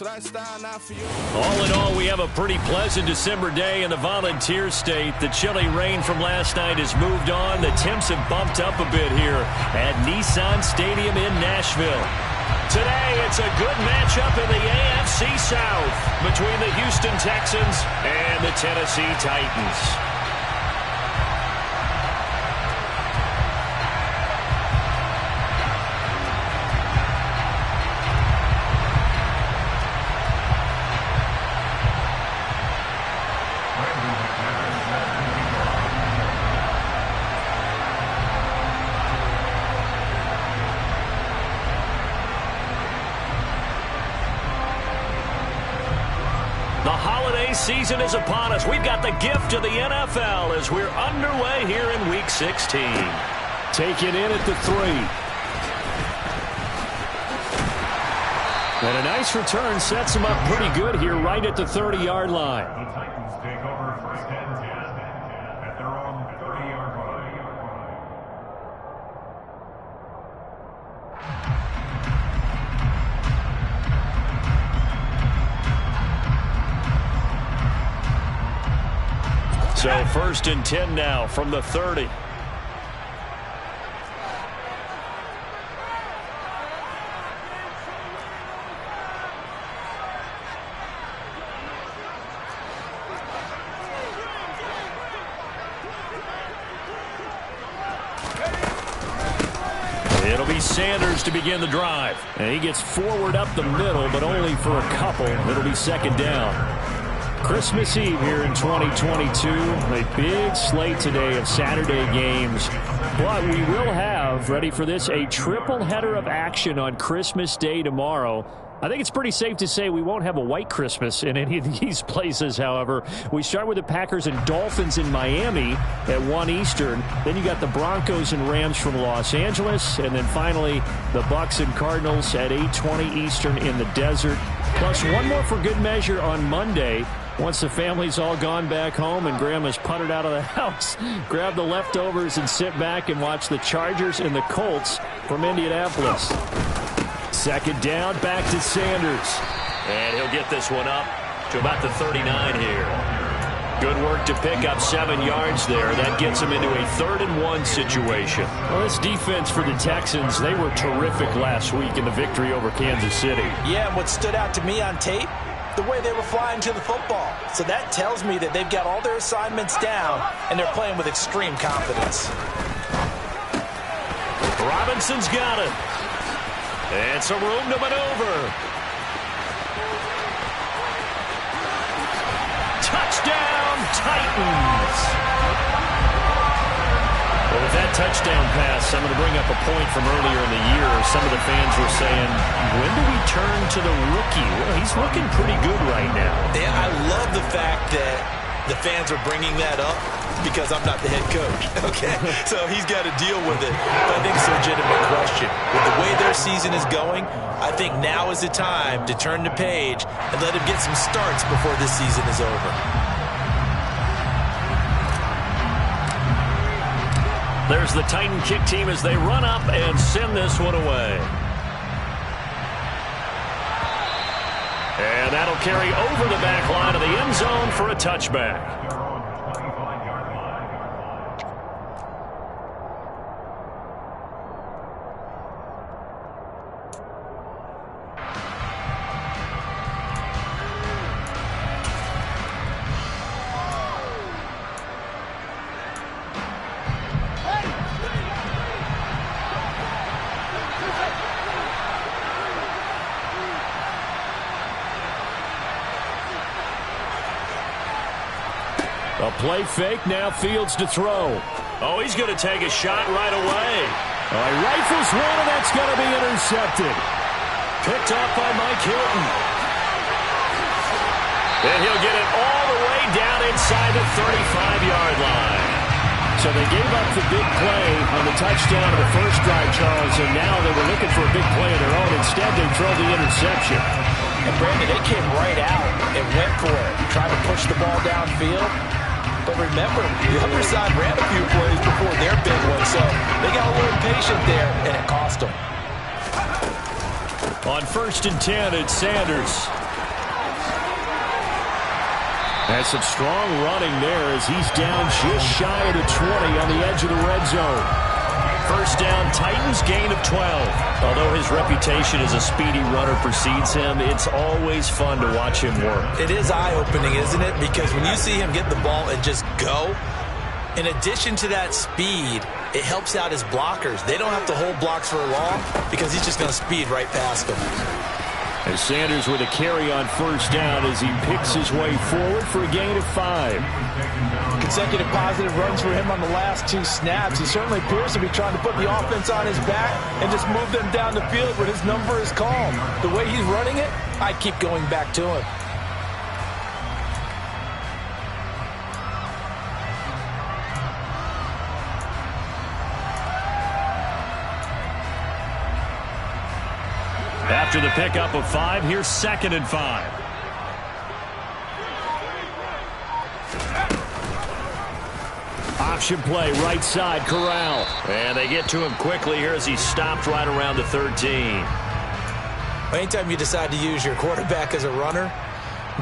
that style not for you? All in all, we have a pretty pleasant December day in the Volunteer State. The chilly rain from last night has moved on. The temps have bumped up a bit here at Nissan Stadium in Nashville. Today, it's a good matchup in the AFC South between the Houston Texans and the Tennessee Titans. Season is upon us. We've got the gift of the NFL as we're underway here in Week 16. Taken in at the 3. And a nice return sets him up pretty good here right at the 30-yard line. The Titans take over first and 10 at their own 30-yard line. So first and 10 now from the 30. It'll be Sanders to begin the drive. And he gets forward up the middle, but only for a couple. It'll be second down. Christmas Eve here in 2022. A big slate today of Saturday games. But we will have, ready for this, a triple header of action on Christmas Day tomorrow. I think it's pretty safe to say we won't have a white Christmas in any of these places, however. We start with the Packers and Dolphins in Miami at 1 Eastern. Then you got the Broncos and Rams from Los Angeles. And then finally, the Bucs and Cardinals at 8:20 Eastern in the desert. Plus one more for good measure on Monday. Once the family's all gone back home and Grandma's puttered out of the house, grab the leftovers and sit back and watch the Chargers and the Colts from Indianapolis. Second down, back to Sanders. And he'll get this one up to about the 39 here. Good work to pick up 7 yards there. That gets him into a 3rd and 1 situation. Well, this defense for the Texans, they were terrific last week in the victory over Kansas City. Yeah, and what stood out to me on tape, the way they were flying to the football. So that tells me that they've got all their assignments down and they're playing with extreme confidence. Robinson's got it. And some room to maneuver. Touchdown, Titans. Well, with that touchdown pass, I'm going to bring up a point from earlier in the year. Some of the fans were saying, when do we turn to the rookie? Well, he's looking pretty good right now. Yeah, I love the fact that the fans are bringing that up because I'm not the head coach, okay? So he's got to deal with it. But I think it's a legitimate question. With the way their season is going, I think now is the time to turn the page and let him get some starts before this season is over. There's the Titan kick team as they run up and send this one away. And that'll carry over the back line of the end zone for a touchback. A play fake, now Fields to throw. Oh, he's going to take a shot right away. He rifles one, and that's going to be intercepted. Picked off by Mike Hilton. And he'll get it all the way down inside the 35-yard line. So they gave up the big play on the touchdown of the first drive, Charles, and now they were looking for a big play of their own. Instead, they throw the interception. And, Brandon, they came right out and went for it, tried to push the ball downfield. But remember, the other side ran a few plays before their big one, so they got a little impatient there, and it cost them. On 1st and 10, it's Sanders. That's some strong running there as he's down just shy of the 20 on the edge of the red zone. First down, Titans, gain of 12. Although his reputation as a speedy runner precedes him, it's always fun to watch him work. It is eye-opening, isn't it? Because when you see him get the ball and just go, in addition to that speed, it helps out his blockers. They don't have to hold blocks for long because he's just going to speed right past them. And Sanders with a carry on first down as he picks his way forward for a gain of 5. Consecutive positive runs for him on the last 2 snaps. He certainly appears to be trying to put the offense on his back and just move them down the field when his number is called. The way he's running it, I keep going back to him. After the pickup of 5, here's 2nd and 5. Option play, right side, Corral. And they get to him quickly here as he stopped right around the 13. Anytime you decide to use your quarterback as a runner,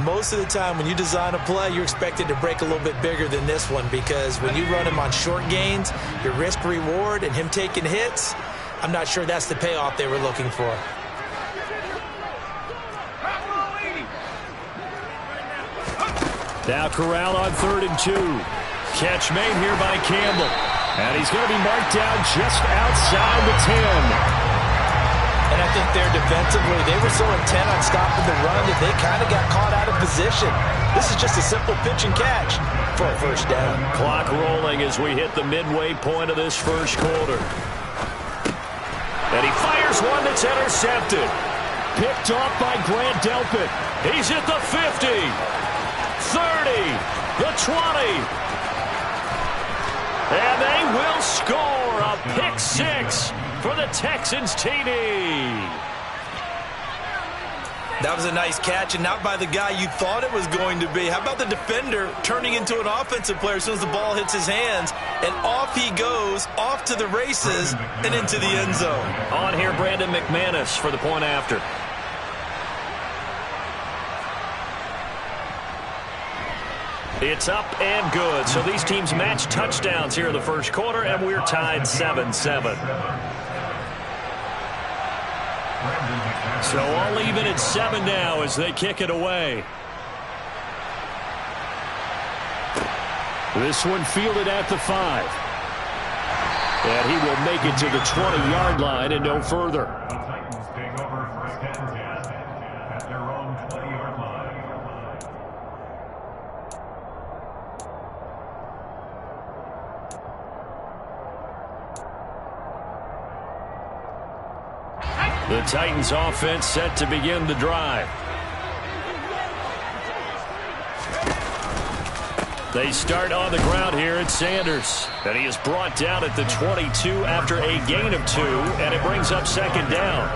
most of the time when you design a play, you're expected to break a little bit bigger than this one because when you run him on short gains, your risk-reward and him taking hits, I'm not sure that's the payoff they were looking for. Now Corral on 3rd and 2. Catch made here by Campbell. And he's going to be marked down just outside the 10. And I think there defensively, they were so intent on stopping the run that they kind of got caught out of position. This is just a simple pitch and catch for a first down. Clock rolling as we hit the midway point of this first quarter. And he fires one that's intercepted. Picked off by Grant Delpit. He's at the 50. 30, the 20. And they will score a pick 6 for the Texans TD. That was a nice catch, and not by the guy you thought it was going to be. How about the defender turning into an offensive player as soon as the ball hits his hands, and off he goes, off to the races, and into the end zone. On here, Brandon McManus for the point after. It's up and good. So these teams match touchdowns here in the first quarter, and we're tied 7-7. So all even at 7 now as they kick it away. This one fielded at the 5. And he will make it to the 20-yard line and no further. The Titans take over first and 10 at their own 20-yard line. The Titans offense set to begin the drive. They start on the ground here at Sanders. And he is brought down at the 22 after a gain of 2, and it brings up 2nd down.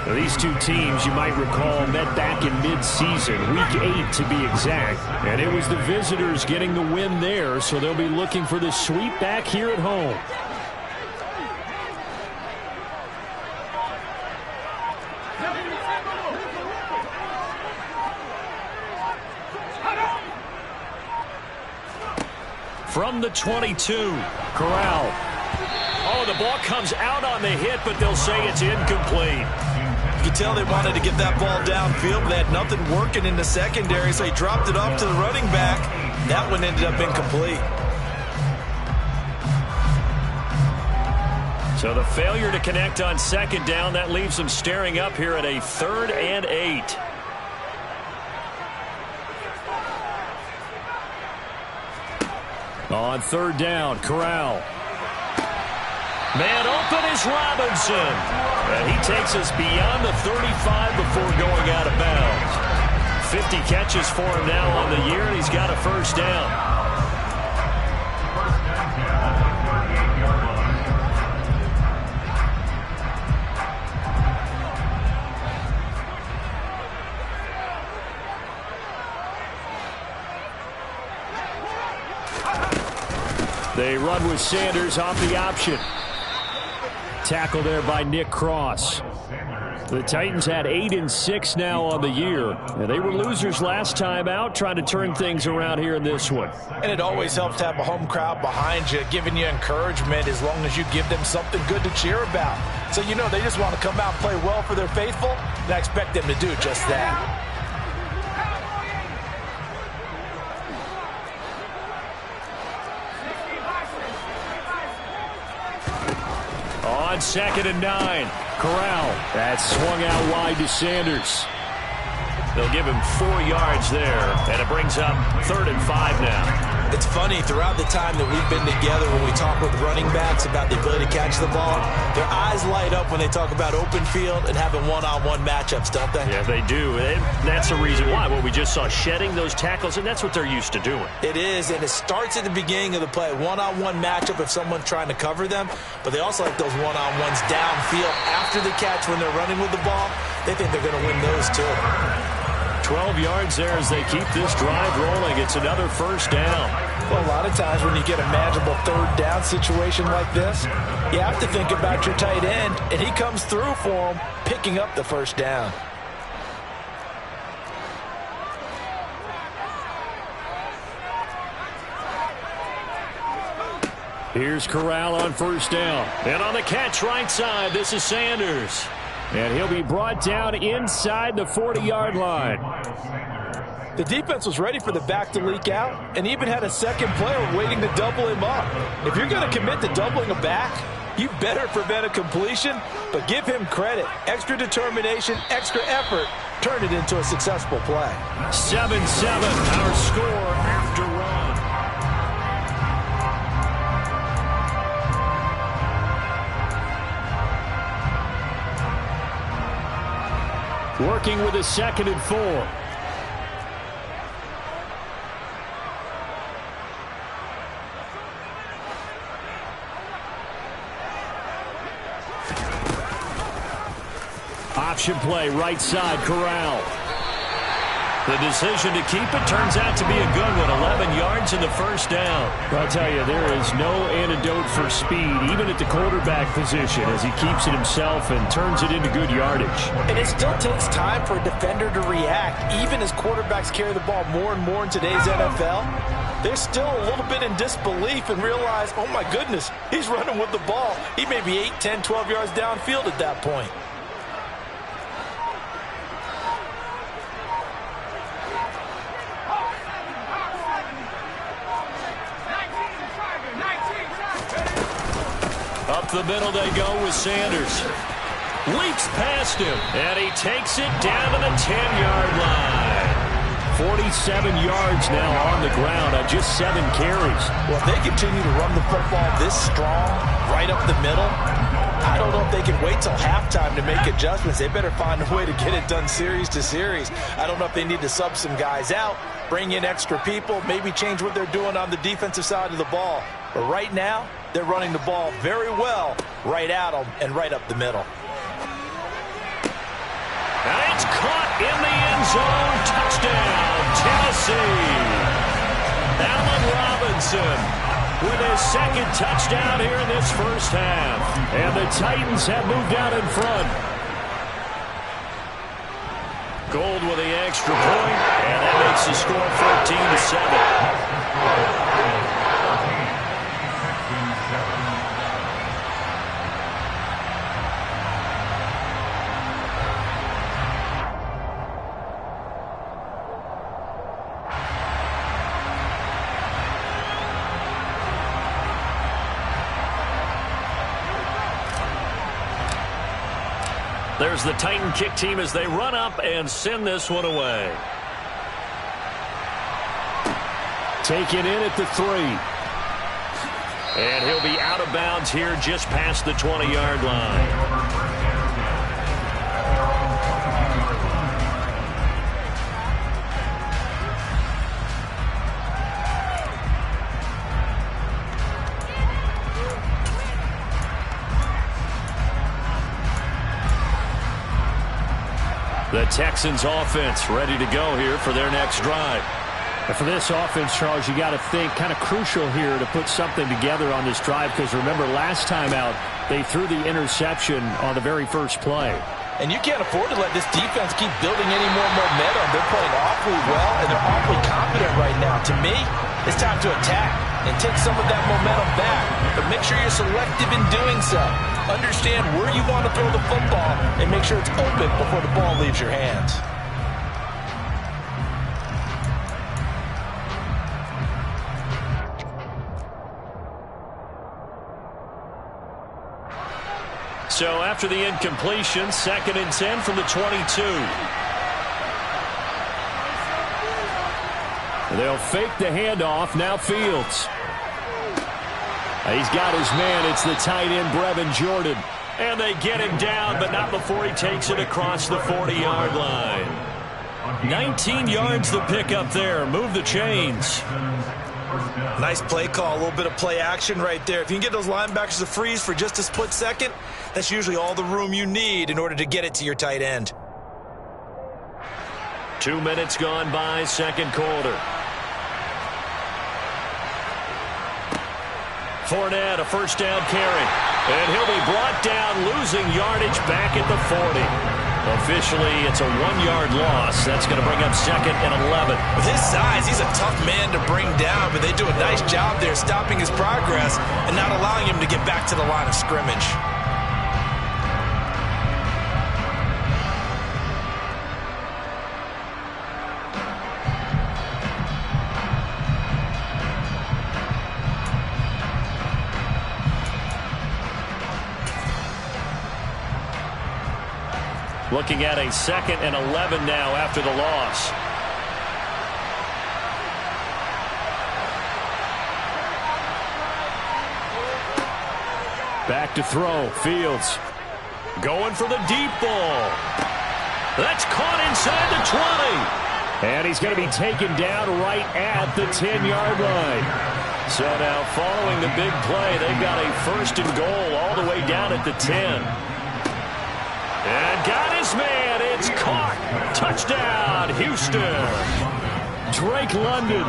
Now, these two teams, you might recall, met back in mid-season, week 8 to be exact. And it was the visitors getting the win there, so they'll be looking for the sweep back here at home. From the 22, Corral. Oh, the ball comes out on the hit, but they'll say it's incomplete. You could tell they wanted to get that ball downfield, but they had nothing working in the secondary, so he dropped it off to the running back. That one ended up incomplete. So the failure to connect on 2nd down, that leaves them staring up here at a 3rd and 8. On 3rd down, Corral. Man open is Robinson. And he takes us beyond the 35 before going out of bounds. 50 catches for him now on the year, and he's got a first down. First and 10 at the 38-yard line. They run with Sanders off the option. Tackle there by Nick Cross. The Titans had 8-6 now on the year. And they were losers last time out, trying to turn things around here in this one. And it always helps to have a home crowd behind you, giving you encouragement as long as you give them something good to cheer about. So you know they just want to come out and play well for their faithful, and I expect them to do just that. On 2nd and 9. Corral. That's swung out wide to Sanders. They'll give him 4 yards there, and it brings up 3rd and 5 now. It's funny, throughout the time that we've been together, when we talk with running backs about the ability to catch the ball, their eyes light up when they talk about open field and having one-on-one matchups, don't they? Yeah, they do. And that's the reason why. Well, we just saw shedding those tackles, and that's what they're used to doing. It is, and it starts at the beginning of the play. One-on-one matchup if someone's trying to cover them, but they also like those one-on-ones downfield after the catch when they're running with the ball. They think they're going to win those too. 12 yards there as they keep this drive rolling. It's another 1st down. Well, a lot of times when you get a manageable 3rd down situation like this, you have to think about your tight end, and he comes through for him, picking up the 1st down. Here's Corral on 1st down. And on the catch right side, this is Sanders. And he'll be brought down inside the 40-yard line. The defense was ready for the back to leak out and even had a second player waiting to double him up. If you're going to commit to doubling a back, you better prevent a completion, but give him credit. Extra determination, extra effort, turn it into a successful play. 7-7, our score after run. Working with a 2nd and 4. Option play, right side, Corral. The decision to keep it turns out to be a good one. 11 yards in the 1st down. I'll tell you, there is no antidote for speed, even at the quarterback position, as he keeps it himself and turns it into good yardage. And it still takes time for a defender to react. Even as quarterbacks carry the ball more and more in today's NFL, they're still a little bit in disbelief and realize, oh my goodness, he's running with the ball. He may be 8, 10, 12 yards downfield at that point. Up the middle they go with Sanders. Leaks past him, and he takes it down to the 10-yard line. 47 yards now on the ground on just 7 carries. Well, if they continue to run the football this strong, right up the middle, I don't know if they can wait till halftime to make adjustments. They better find a way to get it done series to series. I don't know if they need to sub some guys out, bring in extra people, maybe change what they're doing on the defensive side of the ball. But right now, they're running the ball very well right at them and right up the middle. And it's caught in the end zone. Touchdown, Tennessee. Allen Robinson with his 2nd touchdown here in this 1st half. And the Titans have moved out in front. Gold with the extra point, and that makes the score 14-7. There's the Titan kick team as they run up and send this one away. Taken in at the 3. And he'll be out of bounds here just past the 20-yard line. The Texans offense ready to go here for their next drive. And for this offense, Charles, you got to think kind of crucial here to put something together on this drive, because remember last time out they threw the interception on the very first play. And you can't afford to let this defense keep building any more momentum. They're playing awfully well, and they're awfully confident right now. To me, it's time to attack and take some of that momentum back. But make sure you're selective in doing so. Understand where you want to throw the football and make sure it's open before the ball leaves your hands. So after the incompletion, 2nd and 10 from the 22. They'll fake the handoff. Now Fields. He's got his man. It's the tight end, Brevin Jordan. And they get him down, but not before he takes it across the 40-yard line. 19 yards to pick up there. Move the chains. Nice play call, a little bit of play action right there. If you can get those linebackers to freeze for just a split second, that's usually all the room you need in order to get it to your tight end. 2 minutes gone by, second quarter. Fournette, a first down carry. And he'll be brought down, losing yardage back at the 40. Officially, it's a 1-yard loss. That's going to bring up 2nd and 11. With his size, he's a tough man to bring down, but they do a nice job there stopping his progress and not allowing him to get back to the line of scrimmage. Looking at a 2nd and 11 now after the loss. Back to throw. Fields going for the deep ball. That's caught inside the 20. And he's going to be taken down right at the 10-yard line. So now following the big play, they've got a 1st and goal all the way down at the 10. And got his man. It's caught. Touchdown, Houston. Drake London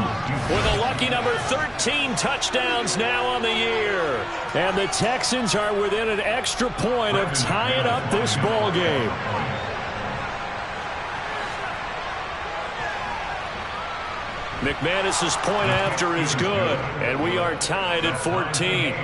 with a lucky number 13 touchdowns now on the year. And the Texans are within an extra point of tying up this ball game. McManus's point after is good. And we are tied at 14.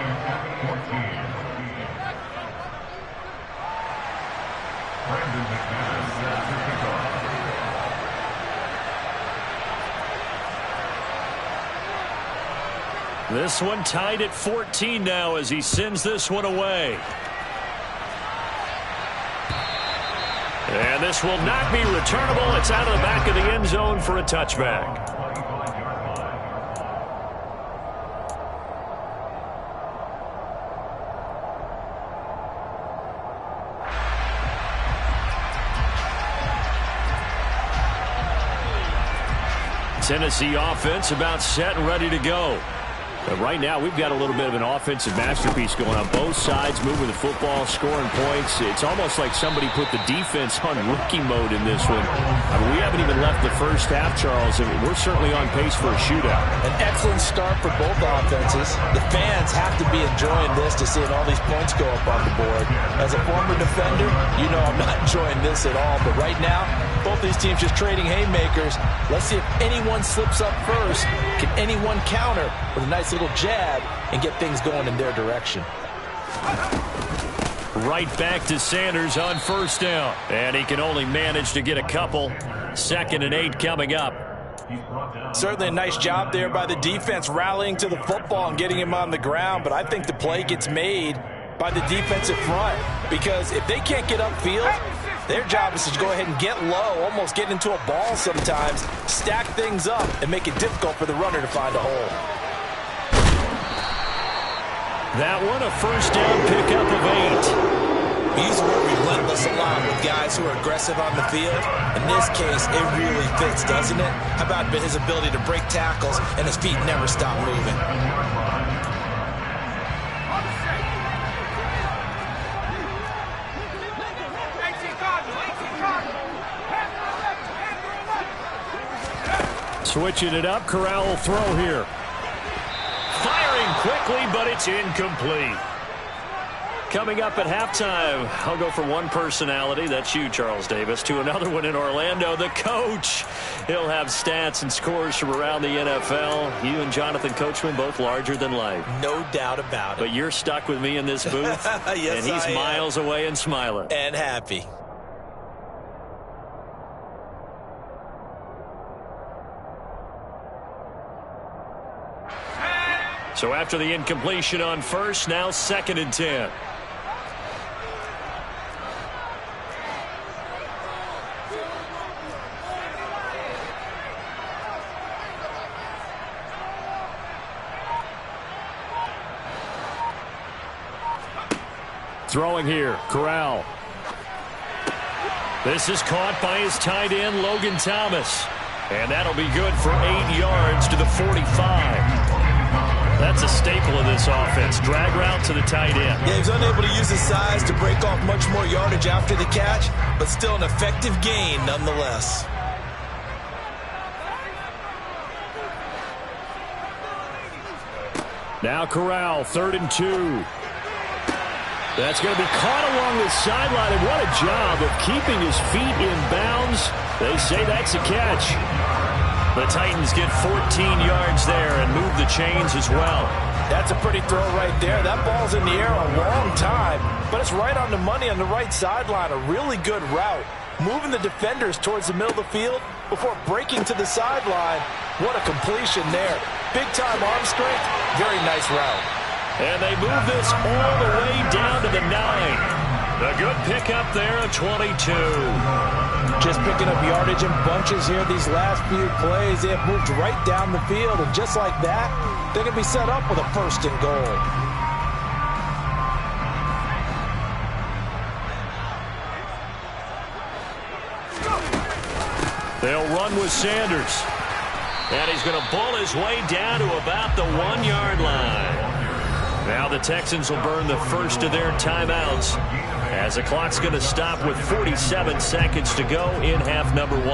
This one tied at 14 now as he sends this one away. And this will not be returnable. It's out of the back of the end zone for a touchback. Tennessee offense about set and ready to go. But right now, we've got a little bit of an offensive masterpiece going on both sides, moving the football, scoring points. It's almost like somebody put the defense on rookie mode in this one. I mean, we haven't even left the first half, Charles, and we're certainly on pace for a shootout. An excellent start for both offenses. The fans have to be enjoying this to seeing all these points go up on the board. As a former defender, you know I'm not enjoying this at all. But right now, both these teams just trading haymakers. Let's see if anyone slips up first. Can anyone counter with a nice little jab and get things going in their direction? Right back to Sanders on first down. And he can only manage to get a couple. 2nd and 8 coming up. Certainly a nice job there by the defense rallying to the football and getting him on the ground. But I think the play gets made by the defensive front. Because if they can't get upfield, their job is to go ahead and get low, almost get into a ball sometimes, stack things up, and make it difficult for the runner to find a hole. That one, a first down pickup of 8. He's worked relentless a lot with guys who are aggressive on the field. In this case, it really fits, doesn't it? How about his ability to break tackles and his feet never stop moving? Switching it up, Corral will throw here. Firing quickly, but it's incomplete. Coming up at halftime, I'll go from one personality, that's you, Charles Davis, to another one in Orlando, the coach. He'll have stats and scores from around the NFL. You and Jonathan Coachman, both larger than life. No doubt about it. But you're stuck with me in this booth, yes, and he's miles away and smiling. And happy. So after the incompletion on first, now 2nd and 10. Throwing here, Corral. This is caught by his tight end, Logan Thomas. And that'll be good for 8 yards to the 45. That's a staple of this offense. Drag route to the tight end. Yeah, he's unable to use his size to break off much more yardage after the catch, but still an effective gain nonetheless. Now Corral, 3rd and 2. That's going to be caught along the sideline, and what a job of keeping his feet in bounds. They say that's a catch. The Titans get 14 yards there and move the chains as well. That's a pretty throw right there. That ball's in the air a long time, but it's right on the money on the right sideline. A really good route. Moving the defenders towards the middle of the field before breaking to the sideline. What a completion there. Big-time arm strength. Very nice route. And they move this all the way down to the 9. A good pickup there, a 22. Just picking up yardage in bunches here these last few plays. They have moved right down the field, and just like that, they can be set up with a 1st and goal. They'll run with Sanders. And he's going to bull his way down to about the 1-yard line. Now the Texans will burn the first of their timeouts as the clock's going to stop with 47 seconds to go in half number 1.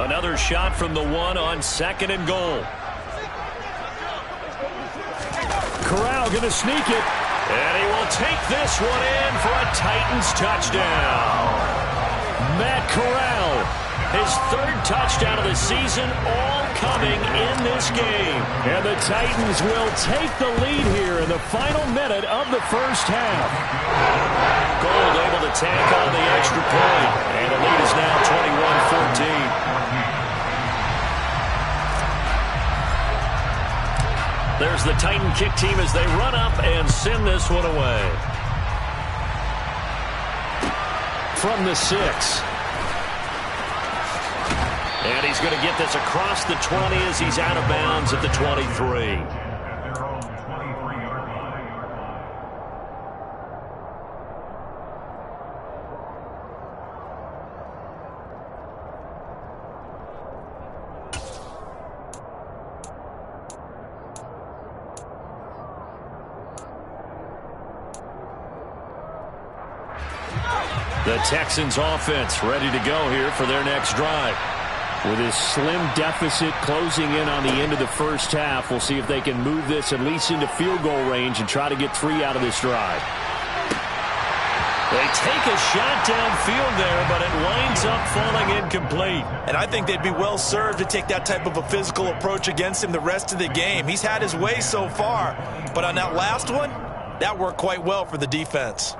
Another shot from the 1 on 2nd and goal. Corral going to sneak it. And he will take this one in for a Titans touchdown. Matt Corral, his 3rd touchdown of the season, all coming in this game. And the Titans will take the lead here in the final minute of the first half. Gold able to tack on the extra point. And the lead is now 21-14. There's the Titan kick team as they run up and send this one away. From the 6. And he's going to get this across the 20 as he's out of bounds at the 23. The Texans offense ready to go here for their next drive. With his slim deficit closing in on the end of the first half, we'll see if they can move this at least into field goal range and try to get 3 out of this drive. They take a shot downfield there, but it winds up falling incomplete. And I think they'd be well served to take that type of a physical approach against him the rest of the game. He's had his way so far, but on that last one, that worked quite well for the defense.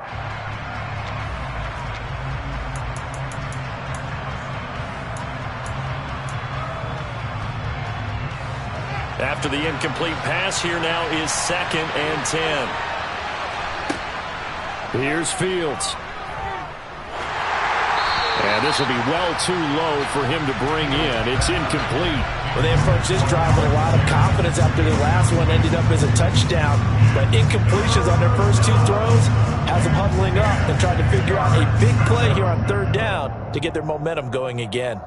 After the incomplete pass, here now is 2nd and 10. Here's Fields. And this will be well too low for him to bring in. It's incomplete. Well, they approached this drive with a lot of confidence after the last one ended up as a touchdown. But incompletions on their first 2 throws has them huddling up and trying to figure out a big play here on 3rd down to get their momentum going again.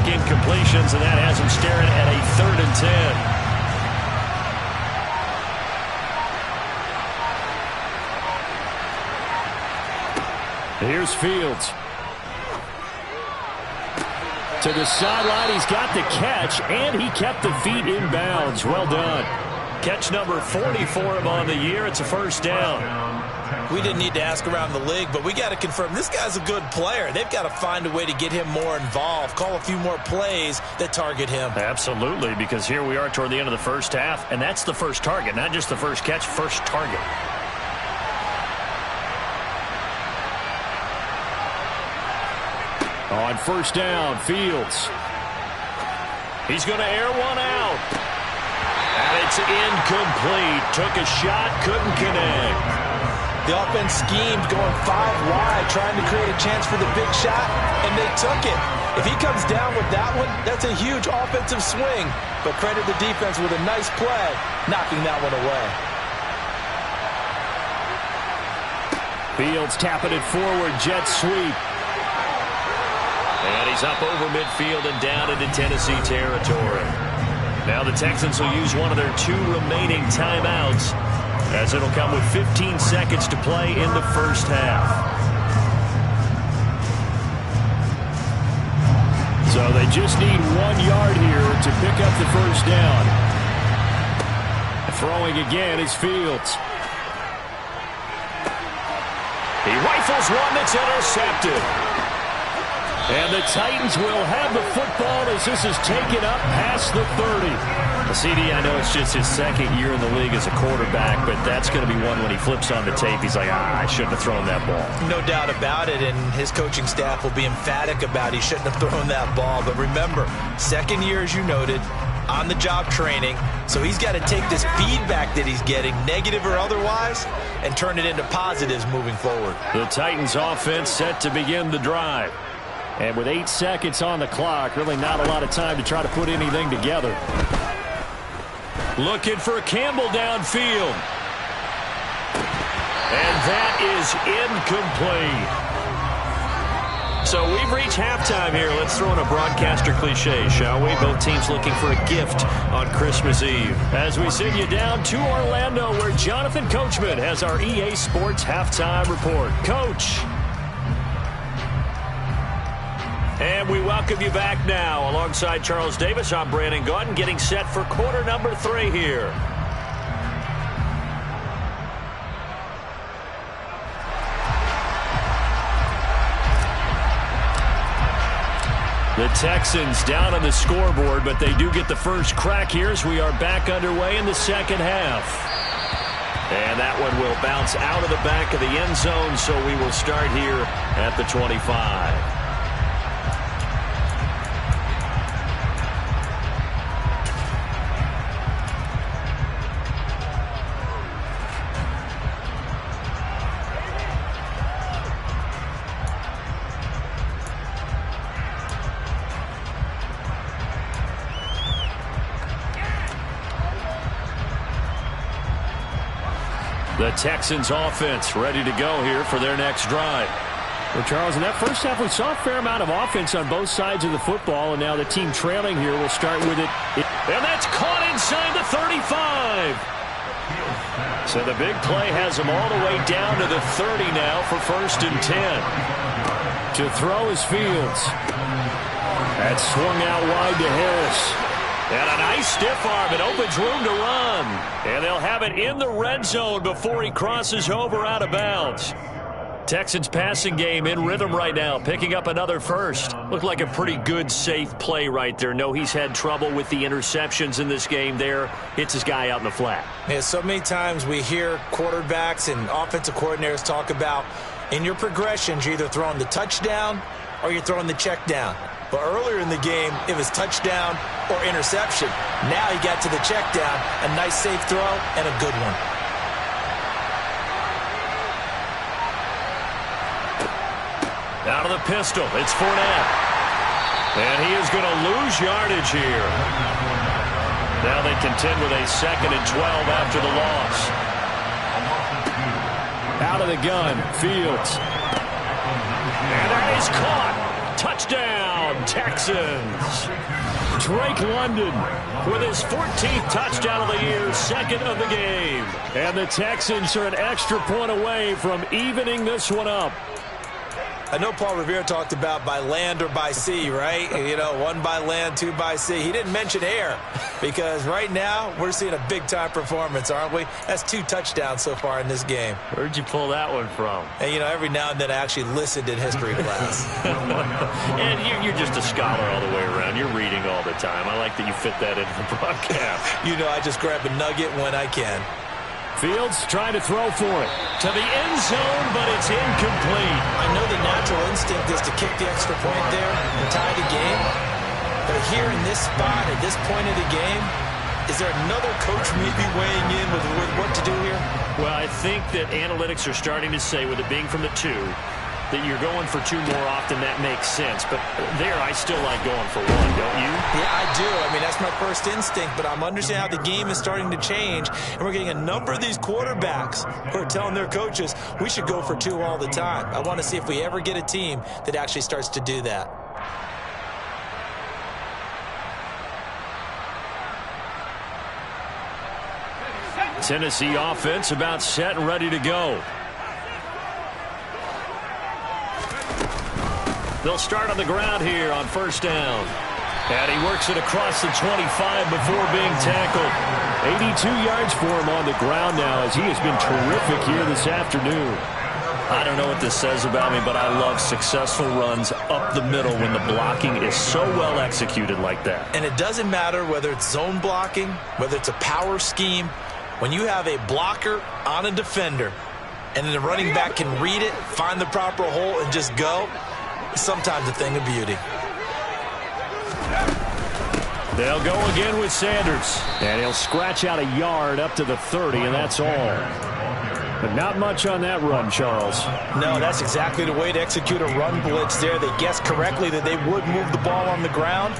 incompletions, and that has him staring at a 3rd and 10. Here's Fields. To the sideline, he's got the catch, and he kept the feet in bounds. Well done. Catch number 40 for him on the year. It's a 1st down. We didn't need to ask around the league, but we got to confirm this guy's a good player. They've got to find a way to get him more involved, call a few more plays that target him. Absolutely, because here we are toward the end of the first half, and that's the first target, not just the first catch, first target. On 1st down, Fields. He's going to air one out. And it's incomplete. Took a shot, couldn't connect. The offense schemed going 5 wide, trying to create a chance for the big shot, and they took it. If he comes down with that one, that's a huge offensive swing. But credit the defense with a nice play, knocking that one away. Fields tapping it forward, jet sweep. And he's up over midfield and down into Tennessee territory. Now the Texans will use one of their 2 remaining timeouts, as it'll come with 15 seconds to play in the first half. So they just need 1 yard here to pick up the 1st down. Throwing again is Fields. He rifles one that's intercepted. And the Titans will have the football as this is taken up past the 30. CD, I know it's just his 2nd year in the league as a quarterback, but that's going to be one when he flips on the tape. He's like, I shouldn't have thrown that ball. No doubt about it, and his coaching staff will be emphatic about he shouldn't have thrown that ball. But remember, 2nd year, as you noted, on-the-job training. So he's got to take this feedback that he's getting, negative or otherwise, and turn it into positives moving forward. The Titans offense set to begin the drive. And with 8 seconds on the clock, really not a lot of time to try to put anything together. Looking for Campbell downfield. And that is incomplete. So we've reached halftime here. Let's throw in a broadcaster cliche, shall we? Both teams looking for a gift on Christmas Eve. As we send you down to Orlando, where Jonathan Coachman has our EA Sports halftime report. Coach. And we welcome you back now. Alongside Charles Davis, I'm Brandon Gaudin, getting set for quarter number 3 here. The Texans down on the scoreboard, but they do get the first crack here as we are back underway in the second half. And that one will bounce out of the back of the end zone, so we will start here at the 25. The Texans offense ready to go here for their next drive. Well, Charles, in that first half, we saw a fair amount of offense on both sides of the football, and now the team trailing here will start with it. And that's caught inside the 35. So the big play has them all the way down to the 30 now for 1st and 10. To throw is Fields. That swung out wide to Harris. And a nice stiff arm. It opens room to run. And they'll have it in the red zone before he crosses over out of bounds. Texans passing game in rhythm right now, picking up another first. Looked like a pretty good, safe play right there. No, he's had trouble with the interceptions in this game there. Hits his guy out in the flat. Yeah, so many times we hear quarterbacks and offensive coordinators talk about in your progressions, you're either throwing the touchdown or you're throwing the check down. But earlier in the game, it was touchdown or interception. Now he got to the check down, a nice safe throw and a good one. Out of the pistol, it's Fournette. And he is going to lose yardage here. Now they contend with a 2nd and 12 after the loss. Out of the gun, Fields. And that is caught. Touchdown, Texans. Drake London with his 14th touchdown of the year, second of the game. And the Texans are an extra point away from evening this one up. I know Paul Revere talked about by land or by sea, right? You know, 1 by land, 2 by sea. He didn't mention air because right now we're seeing a big-time performance, aren't we? That's 2 touchdowns so far in this game. Where'd you pull that one from? And, you know, every now and then I actually listened in history class. And you're just a scholar all the way around. You're reading all the time. I like that you fit that into the broadcast. You know, I just grab a nugget when I can. Fields trying to throw for it. To the end zone, but it's incomplete. I know the natural instinct is to kick the extra point there and tie the game. But here in this spot, at this point of the game, is there another coach maybe weighing in with what to do here? Well, I think that analytics are starting to say, with it being from the 2, that you're going for 2 more often. That makes sense. But there, I still like going for 1, don't you? Yeah, I do. I mean, that's my first instinct. But I'm understanding how the game is starting to change. And we're getting a number of these quarterbacks who are telling their coaches, we should go for 2 all the time. I want to see if we ever get a team that actually starts to do that. Tennessee offense about set and ready to go. They'll start on the ground here on first down. And he works it across the 25 before being tackled. 82 yards for him on the ground now as he has been terrific here this afternoon. I don't know what this says about me, but I love successful runs up the middle when the blocking is so well executed like that. And it doesn't matter whether it's zone blocking, whether it's a power scheme. When you have a blocker on a defender and then the running back can read it, find the proper hole, and just go, sometimes a thing of beauty. They'll go again with Sanders. And he'll scratch out a yard up to the 30, and that's all. But not much on that run, Charles. No, that's exactly the way to execute a run blitz there. They guessed correctly that they would move the ball on the ground,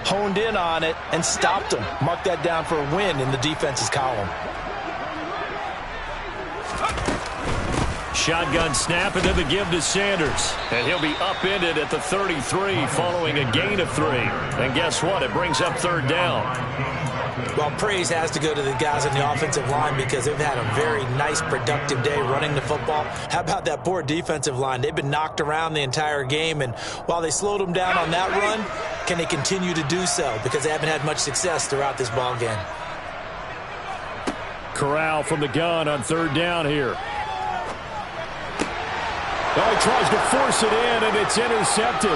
honed in on it, and stopped them. Mark that down for a win in the defense's column. Shotgun snap, and then the give to Sanders. And he'll be upended at the 33 following a gain of 3. And guess what? It brings up third down. Well, praise has to go to the guys on the offensive line because they've had a very nice, productive day running the football. How about that poor defensive line? They've been knocked around the entire game, and while they slowed them down on that run, can they continue to do so? Because they haven't had much success throughout this ball game. Corral from the gun on third down here. Oh, he tries to force it in, and it's intercepted.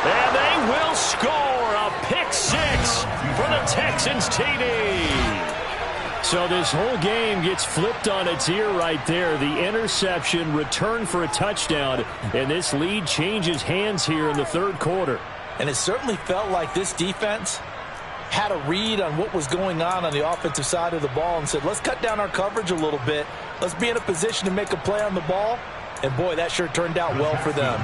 And they will score a pick 6 for the Texans TD. So this whole game gets flipped on its ear right there. The interception, return for a touchdown, and this lead changes hands here in the third quarter. And it certainly felt like this defense had a read on what was going on the offensive side of the ball and said, let's cut down our coverage a little bit. Let's be in a position to make a play on the ball. And, boy, that sure turned out well for them.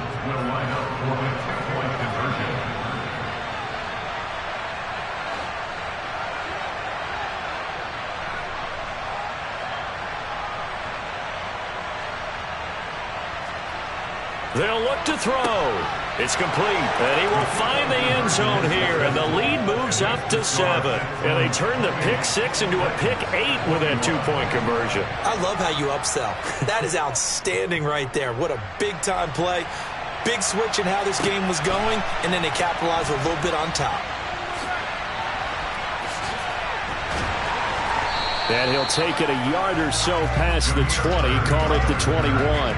They'll look to throw. It's complete, and he will find the end zone here, and the lead moves up to 7. And they turn the pick 6 into a pick 8 with that 2-point conversion. I love how you upsell. That is outstanding right there. What a big-time play. Big switch in how this game was going, and then they capitalized a little bit on top. And he'll take it a yard or so past the 20, call it the 21.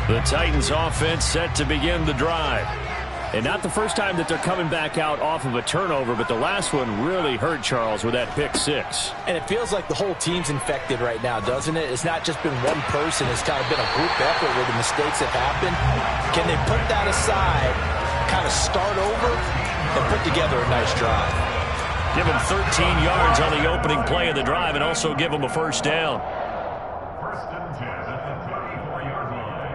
The Titans offense set to begin the drive. And not the first time that they're coming back out off of a turnover, but the last one really hurt Charles with that pick 6. And it feels like the whole team's infected right now, doesn't it? It's not just been one person. It's kind of been a group effort where the mistakes have happened. Can they put that aside, kind of start over, and put together a nice drive? Give them 13 yards on the opening play of the drive and also give them a first down. First and 10 at the 34-yard line.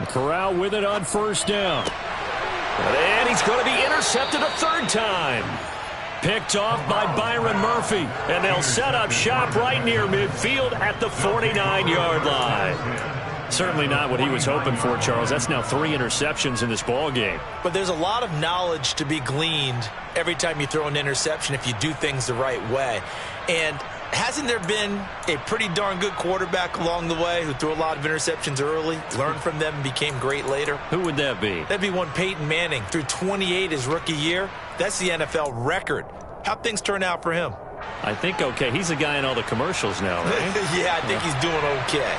Corral with it on first down. And he's going to be intercepted a third time. Picked off by Byron Murphy. And they'll set up shop right near midfield at the 49-yard line. Certainly not what he was hoping for, Charles. That's now 3 interceptions in this ball game. But there's a lot of knowledge to be gleaned every time you throw an interception if you do things the right way. And hasn't there been a pretty darn good quarterback along the way who threw a lot of interceptions early, learned from them, and became great later? Who would that be? That'd be one Peyton Manning. Threw 28 his rookie year. That's the NFL record. How'd things turn out for him? I think okay. He's a guy in all the commercials now, right? Yeah, I think he's doing okay.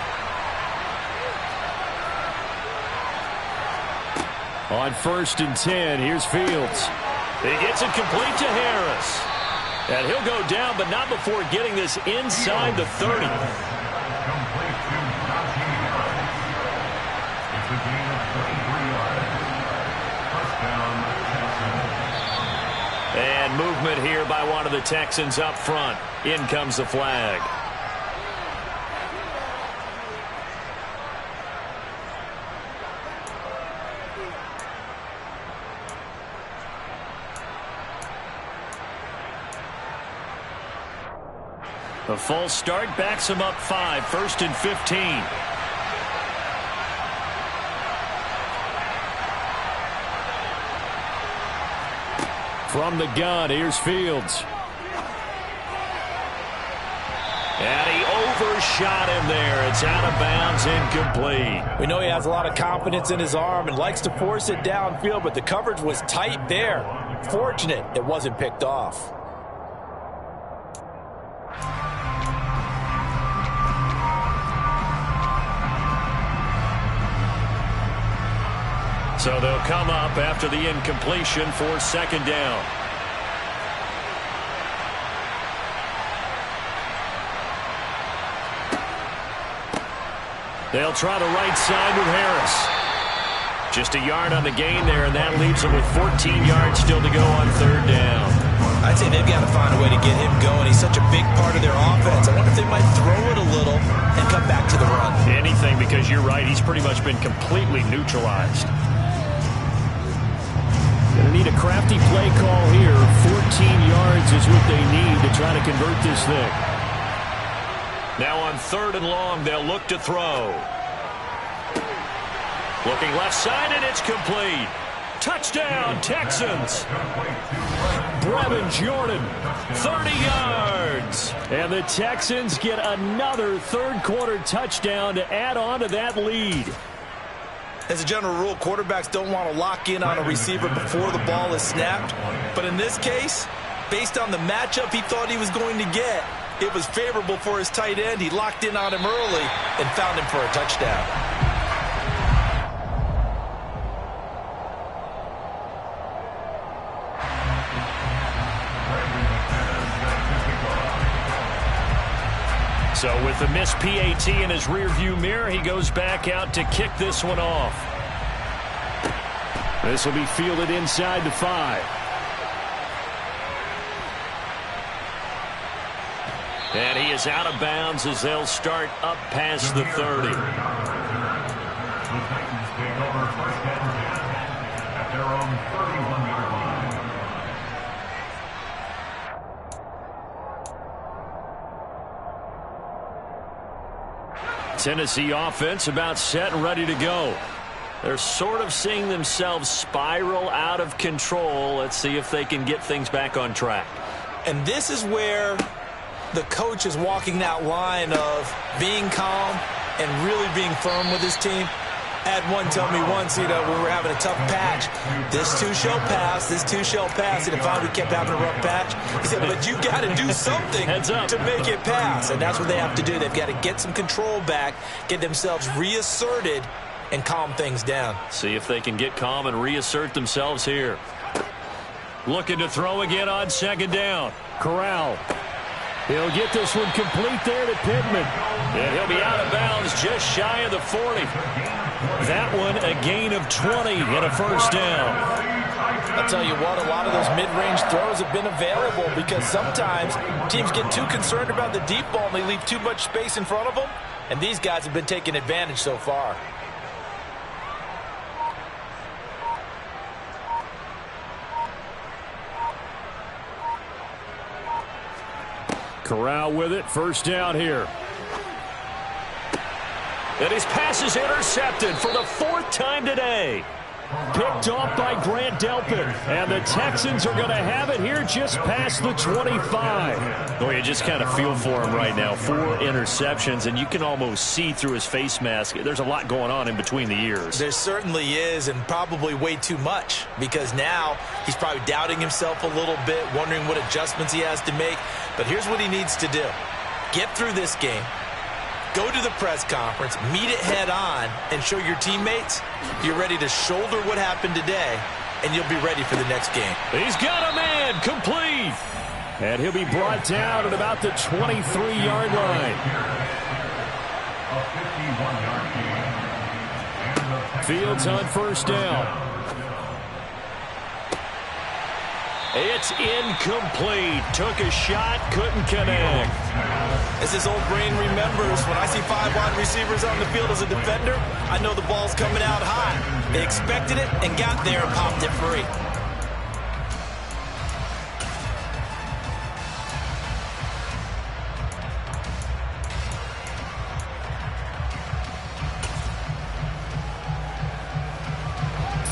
On 1st and 10, here's Fields. He gets it complete to Harris. And he'll go down, but not before getting this inside the 30. Complete to Najee Harris. It's a gain of 33 yards. Touchdown, Texans. And movement here by one of the Texans up front. In comes the flag. A false start backs him up 5, 1st and 15. From the gun, here's Fields. And he overshot him there. It's out of bounds, incomplete. We know he has a lot of confidence in his arm and likes to force it downfield, but the coverage was tight there. Fortunate it wasn't picked off. So they'll come up after the incompletion for 2nd down. They'll try the right side with Harris. Just a yard on the gain there, and that leaves them with 14 yards still to go on 3rd down. I'd say they've got to find a way to get him going. He's such a big part of their offense. I wonder if they might throw it a little and come back to the run. Anything, because you're right. He's pretty much been completely neutralized. Going to need a crafty play call here. 14 yards is what they need to try to convert this thing. Now on 3rd and long, they'll look to throw. Looking left side, and it's complete. Touchdown, Texans. Brevin Jordan, 30 yards. And the Texans get another 3rd quarter touchdown to add on to that lead. As a general rule, quarterbacks don't want to lock in on a receiver before the ball is snapped. But in this case, based on the matchup he thought he was going to get, it was favorable for his tight end. He locked in on him early and found him for a touchdown. So with the missed PAT in his rearview mirror, he goes back out to kick this one off. This will be fielded inside the 5. And he is out of bounds as they'll start up past the 30. The Titans take over 1st and 10 at their own 31-yard line. Tennessee offense about set and ready to go. They're sort of seeing themselves spiral out of control. Let's see if they can get things back on track. And this is where the coach is walking that line of being calm and really being firm with his team. I had one tell me once, when we were having a tough patch, this too shall pass, this too shall pass. And if we kept having a rough patch, he said, but you got to do something to make it pass. And that's what they have to do. They've got to get some control back, get themselves reasserted, and calm things down. See if they can get calm and reassert themselves here. Looking to throw again on 2nd down. Corral. He'll get this one complete there to Pittman. And he'll be out of bounds just shy of the 40. That one a gain of 20 and a 1st down. I'll tell you what, a lot of those mid-range throws have been available because sometimes teams get too concerned about the deep ball and they leave too much space in front of them. And these guys have been taking advantage so far. Corral with it. First down here. And his pass is intercepted for the 4th time today. Picked off by Grant Delpit. And the Texans are going to have it here just past the 25. Boy, you just kind of feel for him right now. 4 interceptions, and you can almost see through his face mask. There's a lot going on in between the ears. There certainly is, and probably way too much, because now he's probably doubting himself a little bit, wondering what adjustments he has to make. But here's what he needs to do. Get through this game. Go to the press conference, meet it head on, and show your teammates you're ready to shoulder what happened today, and you'll be ready for the next game. He's got a man complete. And he'll be brought down at about the 23-yard line. Fields on first down. It's incomplete. Took a shot, couldn't connect. As his old brain remembers, when I see 5 wide receivers on the field as a defender, I know the ball's coming out high. They expected it and got there and popped it free.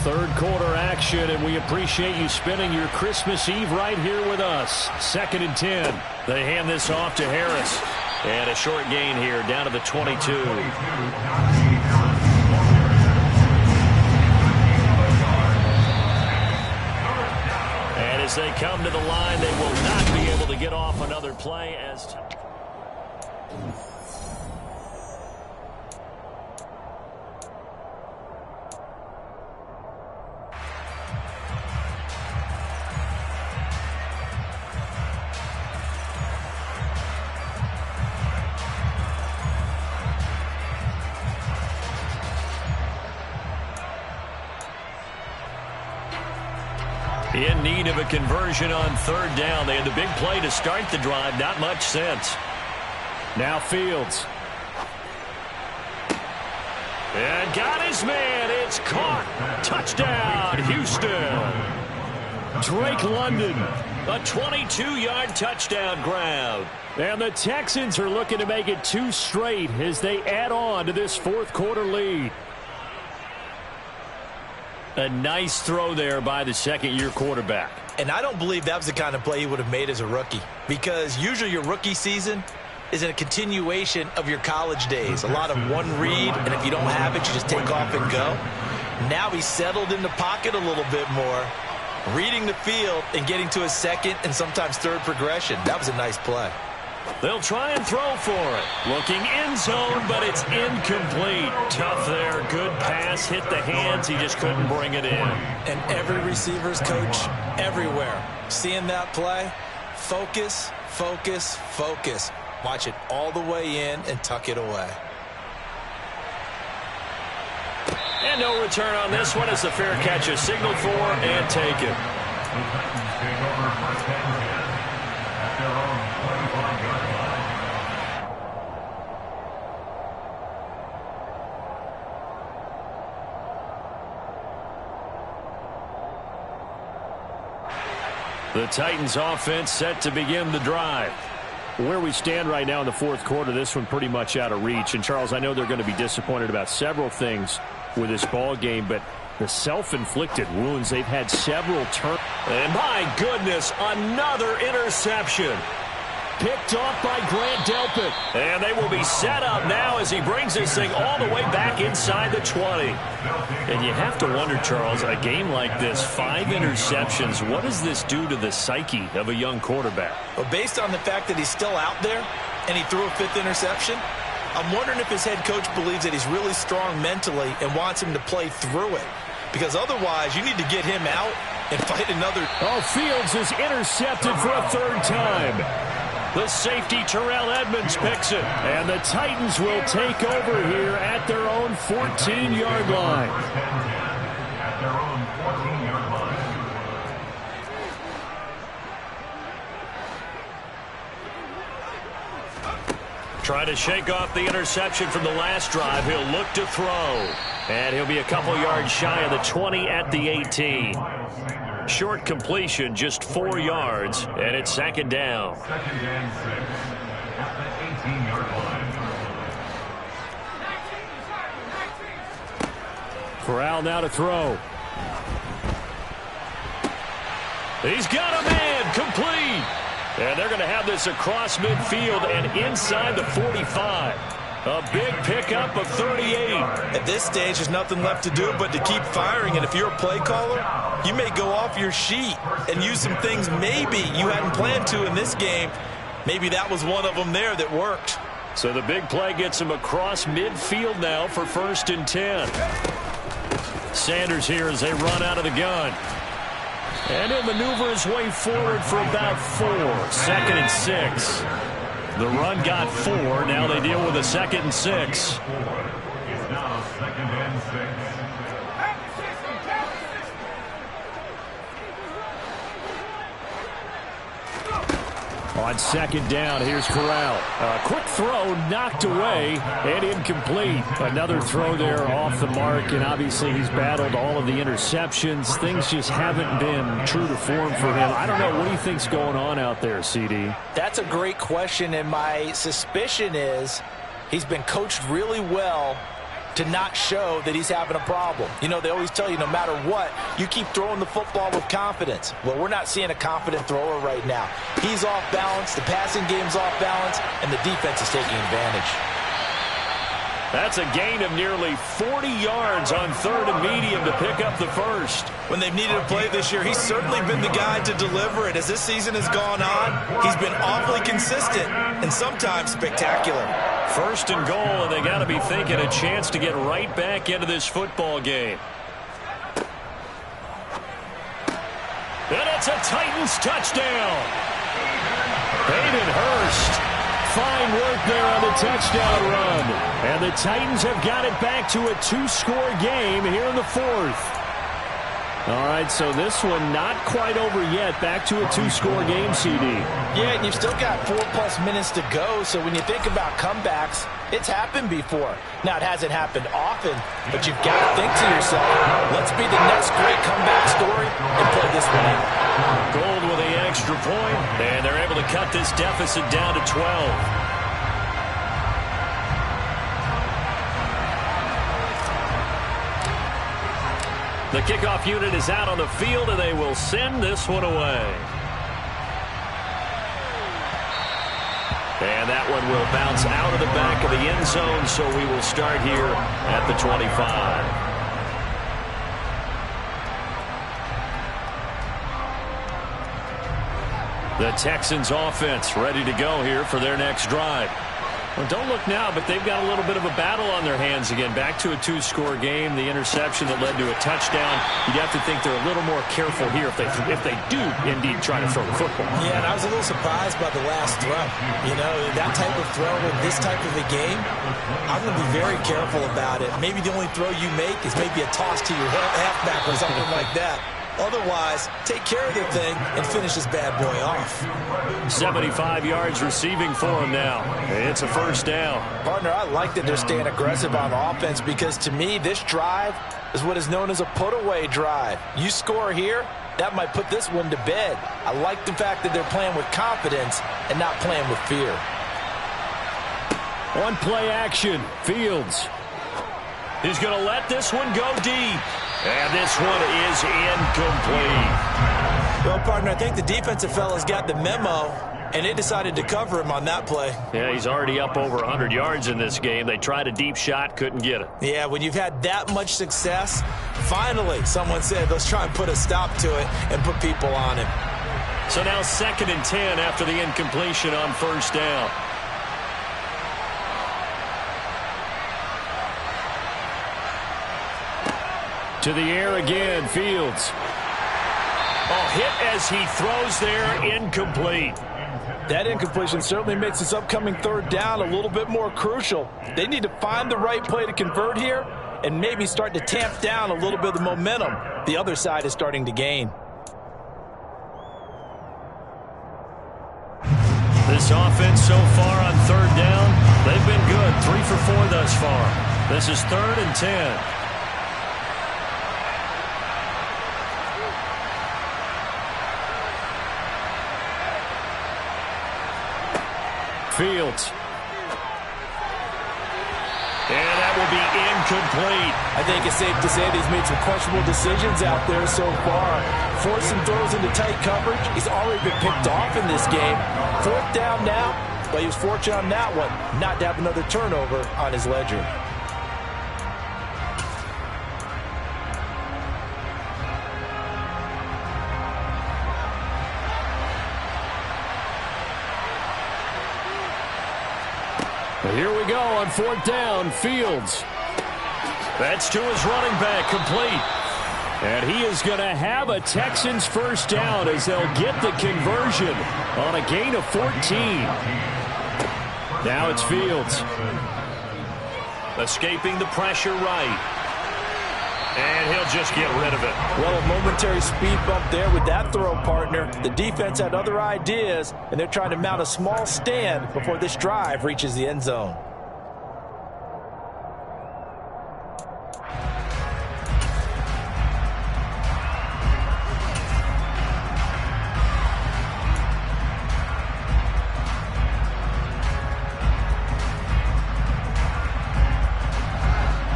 Third quarter action, and we appreciate you spending your Christmas Eve right here with us. 2nd and 10. They hand this off to Harris. And a short gain here, down to the 22. And as they come to the line, they will not be able to get off another play as... In need of a conversion on 3rd down. They had the big play to start the drive. Not much sense. Now Fields. And got his man. It's caught. Touchdown, Houston. Drake London. A 22-yard touchdown grab. And the Texans are looking to make it 2 straight as they add on to this 4th quarter lead. A nice throw there by the 2nd-year quarterback. And I don't believe that was the kind of play he would have made as a rookie, because usually your rookie season is a continuation of your college days. A lot of one read, and if you don't have it, you just take off and go. Now he's settled in the pocket a little bit more, reading the field and getting to his 2nd and sometimes 3rd progression. That was a nice play. They'll try and throw for it. Looking end zone, but it's incomplete. Tough there. Good pass. Hit the hands. He just couldn't bring it in. And every receiver's coach everywhere, seeing that play, focus, focus, focus. Watch it all the way in and tuck it away. And no return on this one as the fair catch is signaled for and taken. The Titans offense set to begin the drive. Where we stand right now in the 4th quarter, this one pretty much out of reach. And, Charles, I know they're going to be disappointed about several things with this ball game, but the self-inflicted wounds, they've had several turns. And my goodness, another interception. Picked off by Grant Delpit. And they will be set up now as he brings this thing all the way back inside the 20. And you have to wonder, Charles, a game like this, 5 interceptions, what does this do to the psyche of a young quarterback? Well, based on the fact that he's still out there and he threw a 5th interception, I'm wondering if his head coach believes that he's really strong mentally and wants him to play through it. Because otherwise, you need to get him out and fight another. Oh, Fields is intercepted for a 3rd time. The safety, Terrell Edmonds, picks it. And the Titans will take over here at their own 14-yard line. At their own 14-yard line. Try to shake off the interception from the last drive. He'll look to throw. And he'll be a couple yards shy of the 20 at the 18. Short completion, just 4 yards, and it's second down. Second and 6 at the 18-yard line. Corral now to throw. He's got a man, complete. And they're going to have this across midfield and inside the 45. A big pickup of 38. At this stage, there's nothing left to do but to keep firing. And if you're a play caller, you may go off your sheet and use some things maybe you hadn't planned to in this game. Maybe that was one of them there that worked. So the big play gets him across midfield now for 1st and 10. Sanders here as they run out of the gun. And he'll maneuver his way forward for about 4. 2nd and 6. The run got 4. Now they deal with a 2nd and 6. It's now 2nd and 6. On 2nd down, here's Corral. A quick throw knocked away and incomplete. Another throw there off the mark, and obviously he's battled all of the interceptions. Things just haven't been true to form for him. I don't know. What do you think's going on out there, CD? That's a great question, and my suspicion is he's been coached really well to not show that he's having a problem. You know, they always tell you no matter what, you keep throwing the football with confidence. Well, we're not seeing a confident thrower right now. He's off balance, the passing game's off balance, and the defense is taking advantage. That's a gain of nearly 40 yards on 3rd and medium to pick up the 1st. When they've needed a play this year, he's certainly been the guy to deliver it. As this season has gone on, he's been awfully consistent and sometimes spectacular. 1st and goal, and they got to be thinking a chance to get right back into this football game. And it's a Titans touchdown. Hayden Hurst. Fine work there on the touchdown run. And the Titans have got it back to a 2-score game here in the 4th. All right, so this one not quite over yet. Back to a 2-score game, CD. Yeah, and you've still got 4+ minutes to go, so when you think about comebacks, it's happened before. Now, it hasn't happened often, but you've got to think to yourself, let's be the next great comeback story and play this one out. Gold with the extra point, and they're able to cut this deficit down to 12. The kickoff unit is out on the field, and they will send this one away. And that one will bounce out of the back of the end zone, so we will start here at the 25. The Texans offense ready to go here for their next drive. Well, don't look now, but they've got a little bit of a battle on their hands again. Back to a 2-score game. The interception that led to a touchdown. You'd have to think they're a little more careful here if they do indeed try to throw the football. Yeah, and I was a little surprised by the last throw. You know, that type of throw in this type of a game, I'm going to be very careful about it. Maybe the only throw you make is maybe a toss to your halfback or something like that. Otherwise, take care of the thing and finish this bad boy off. 75 yards receiving for him now. It's a 1st down. Partner, I like that they're staying aggressive on offense because to me, this drive is what is known as a put-away drive. You score here, that might put this one to bed. I like the fact that they're playing with confidence and not playing with fear. On play action, Fields. He's going to let this one go deep. And this one is incomplete. Well, partner, I think the defensive fellas got the memo, and they decided to cover him on that play. Yeah, he's already up over 100 yards in this game. They tried a deep shot, couldn't get it. Yeah, when you've had that much success, finally someone said, let's try and put a stop to it and put people on him. So now 2nd and 10 after the incompletion on 1st down. To the air again, Fields. Oh, hit as he throws there, incomplete. That incompletion certainly makes this upcoming 3rd down a little bit more crucial. They need to find the right play to convert here and maybe start to tamp down a little bit of the momentum the other side is starting to gain. This offense so far on 3rd down, they've been good. 3 for 4 thus far. This is 3rd and 10. Fields. And that will be incomplete. I think it's safe to say that he's made some questionable decisions out there so far. Forcing throws into tight coverage. He's already been picked off in this game. 4th down now, but he was fortunate on that one not to have another turnover on his ledger. Here we go on 4th down. Fields. That's to his running back, complete. And he is going to have a Texans first down as they'll get the conversion on a gain of 14. Now it's Fields. Escaping the pressure right. And he'll just get rid of it. Well, a momentary speed bump there with that throw, partner. The defense had other ideas, and they're trying to mount a small stand before this drive reaches the end zone.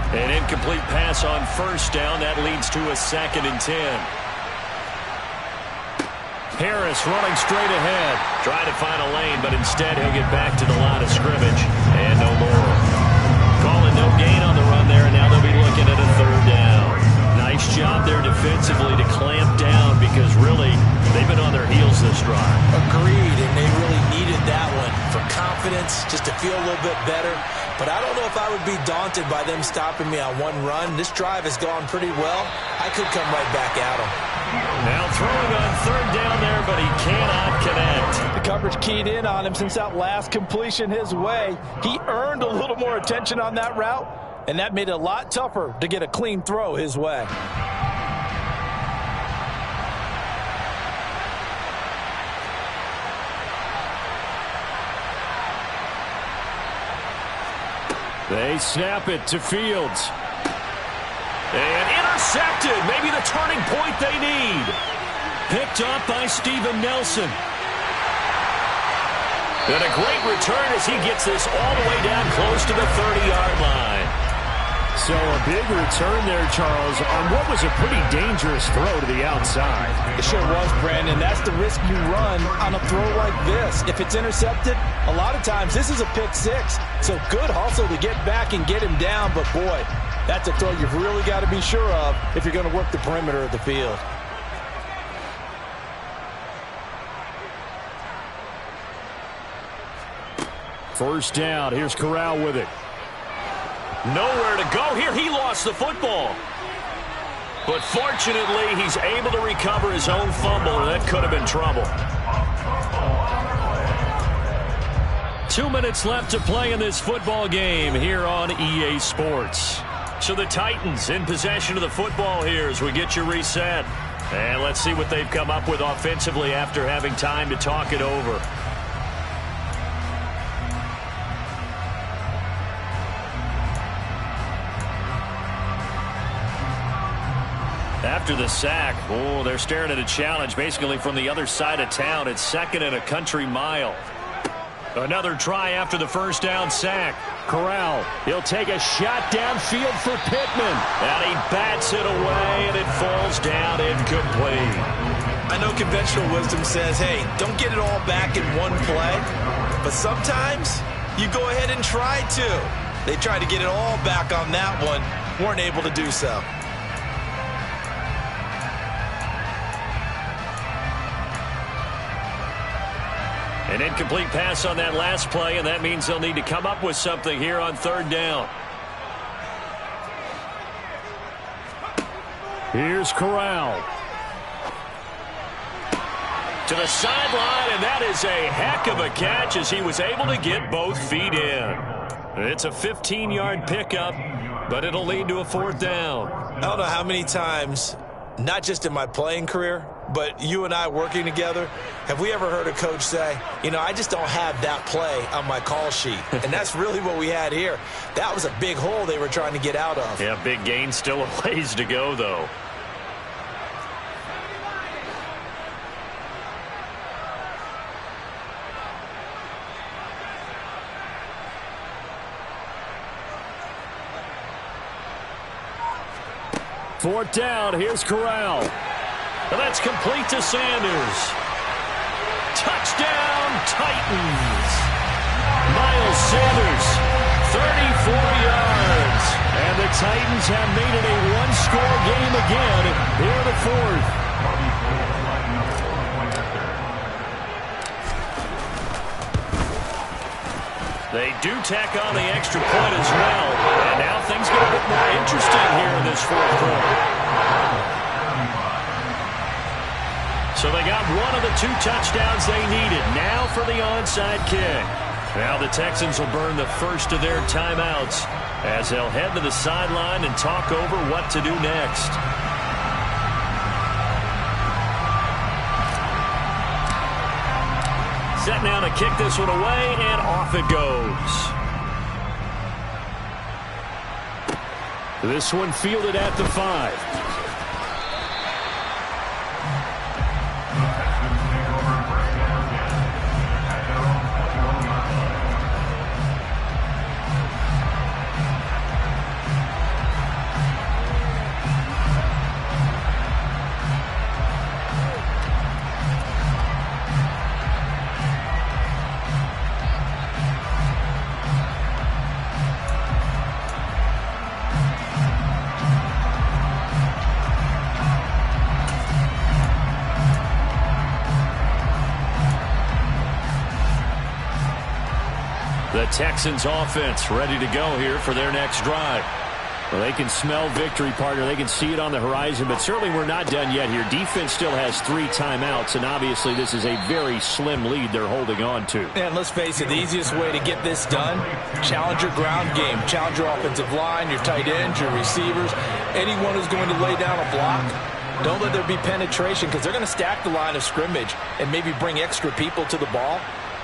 An incomplete pass on 1st down. That leads to a 2nd and 10. Harris running straight ahead. Trying to find a lane, but instead he'll get back to the line of scrimmage. And no more. Calling no gain on the run there, and now they'll be looking at a 3rd down. Nice job there defensively to clamp down because really they've been on their heels this drive. Agreed, and they really needed that one for confidence, just to feel a little bit better. But I don't know if I would be daunted by them stopping me on one run. This drive has gone pretty well. I could come right back at them. Now throwing on 3rd down there, but he cannot connect. The coverage keyed in on him since that last completion his way. He earned a little more attention on that route, and that made it a lot tougher to get a clean throw his way. They snap it to Fields. And intercepted. Maybe the turning point they need. Picked up by Steven Nelson. And a great return as he gets this all the way down close to the 30-yard line. So a big return there, Charles, on what was a pretty dangerous throw to the outside. It sure was, Brandon. That's the risk you run on a throw like this. If it's intercepted, a lot of times this is a pick 6. So good hustle to get back and get him down. But, boy, that's a throw you've really got to be sure of if you're going to work the perimeter of the field. First down. Here's Corral with it. Nowhere to go here. He lost the football. But fortunately, he's able to recover his own fumble, and that could have been trouble. 2 minutes left to play in this football game here on EA Sports. So the Titans in possession of the football here as we get you reset. And let's see what they've come up with offensively after having time to talk it over. After the sack, they're staring at a challenge basically from the other side of town. It's 2nd and a country mile. Another try after the first down sack. Corral, he'll take a shot downfield for Pittman. And he bats it away, and it falls down incomplete. I know conventional wisdom says, hey, don't get it all back in one play. But sometimes you go ahead and try to. They tried to get it all back on that one. Weren't able to do so. An incomplete pass on that last play, and that means they'll need to come up with something here on 3rd down. Here's Corral. To the sideline, and that is a heck of a catch as he was able to get both feet in. It's a 15-yard pickup, but it'll lead to a 4th down. I don't know how many times, not just in my playing career, but you and I working together, have we ever heard a coach say, you know, I just don't have that play on my call sheet. And that's really what we had here. That was a big hole they were trying to get out of. Yeah, big gain, still a ways to go, though. 4th down. Here's Corral. And that's complete to Sanders. Touchdown, Titans. Miles Sanders, 34 yards. And the Titans have made it a one-score game again here in the 4th. They do tack on the extra point as well. And now things get a bit more interesting here in this 4th quarter. So they got one of the 2 touchdowns they needed. Now for the onside kick. Now the Texans will burn the first of their timeouts as they'll head to the sideline and talk over what to do next. Set now to kick this one away, and off it goes. This one fielded at the 5. The Texans offense ready to go here for their next drive. Well, they can smell victory, partner. They can see it on the horizon, but certainly we're not done yet here. Defense still has 3 timeouts, and obviously this is a very slim lead they're holding on to. And let's face it, the easiest way to get this done, challenge your ground game. Challenge your offensive line, your tight ends, your receivers, anyone who's going to lay down a block. Don't let there be penetration because they're going to stack the line of scrimmage and maybe bring extra people to the ball.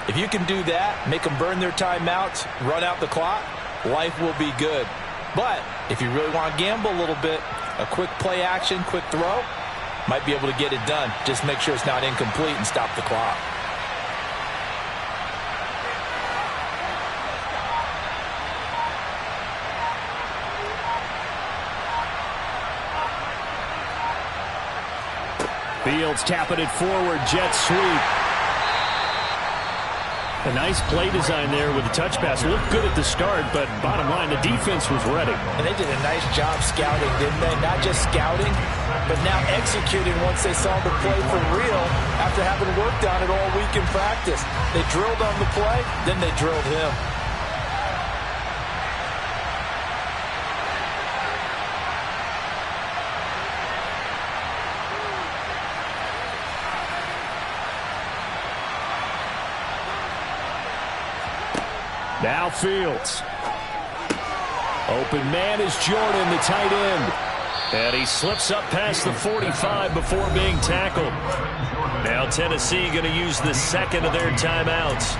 If you can do that, make them burn their timeouts, run out the clock, life will be good. But if you really want to gamble a little bit, a quick play action, quick throw, might be able to get it done. Just make sure it's not incomplete and stop the clock. Fields tapping it forward, jet sweep. A nice play design there with the touch pass. Looked good at the start, but bottom line, the defense was ready. And they did a nice job scouting, didn't they? Not just scouting, but now executing once they saw the play for real after having worked on it all week in practice. They drilled on the play, then they drilled him. Now Fields. Open man is Jordan, the tight end. And he slips up past the 45 before being tackled. Now Tennessee going to use the second of their timeouts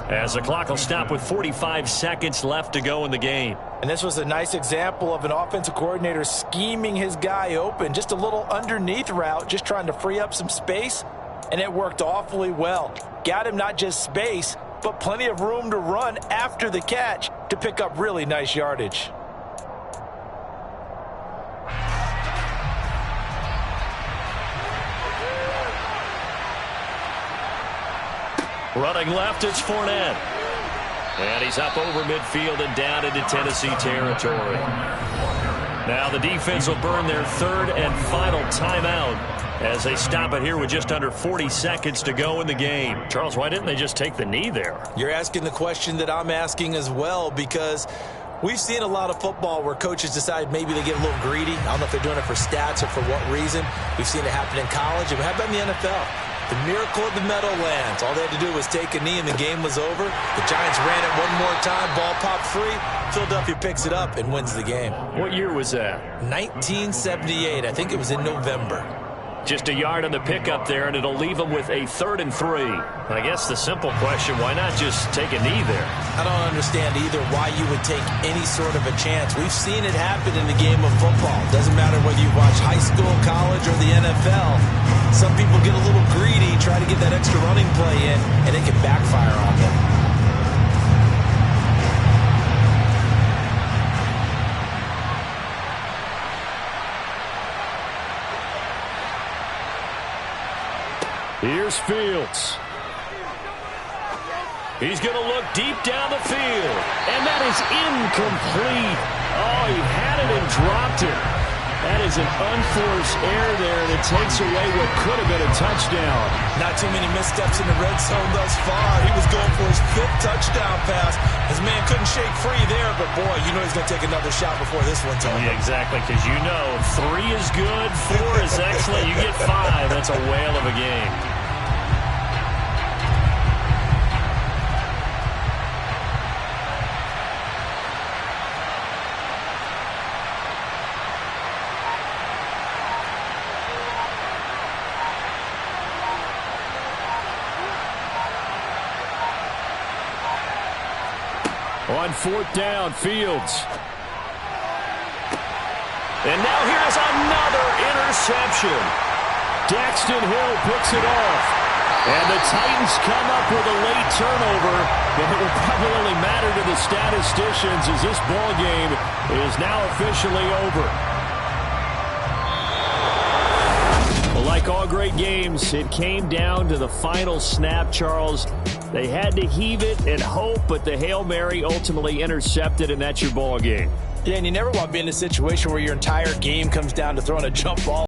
as the clock will stop with 45 seconds left to go in the game. And this was a nice example of an offensive coordinator scheming his guy open. Just a little underneath route, just trying to free up some space. And it worked awfully well. Got him not just space, but plenty of room to run after the catch to pick up really nice yardage. Running left, it's Fournette. And he's up over midfield and down into Tennessee territory. Now the defense will burn their third and final timeout as they stop it here with just under 40 seconds to go in the game. Charles, why didn't they just take the knee there? You're asking the question that I'm asking as well, because we've seen a lot of football where coaches decide maybe they get a little greedy. I don't know if they're doing it for stats or for what reason. We've seen it happen in college, and how about in the NFL? The miracle of the Meadowlands. All they had to do was take a knee and the game was over. The Giants ran it one more time. Ball popped free. Philadelphia picks it up and wins the game. What year was that? 1978. I think it was in November. Just a yard on the pickup there, and it'll leave them with a 3rd and 3. I guess the simple question, why not just take a knee there? I don't understand either why you would take any sort of a chance. We've seen it happen in the game of football. Doesn't matter whether you watch high school, college, or the NFL. Some people get a little greedy, try to get that extra running play in, and it can backfire on them. Here's Fields. He's going to look deep down the field. And that is incomplete. Oh, he had it and dropped it. That is an unforced error there, and it takes away what could have been a touchdown. Not too many missteps in the red zone thus far. He was going for his 5th touchdown pass. His man couldn't shake free there, but boy, you know he's going to take another shot before this one's over. Yeah, exactly, because you know 3 is good, 4 is excellent. You get 5. That's a whale of a game. On 4th down, Fields. And now here's another interception. Daxton Hill picks it off. And the Titans come up with a late turnover. And it will probably only matter to the statisticians as this ball game is now officially over. Well, like all great games, it came down to the final snap, Charles. They had to heave it and hope, but the Hail Mary ultimately intercepted, and that's your ball game. Yeah, and you never want to be in a situation where your entire game comes down to throwing a jump ball.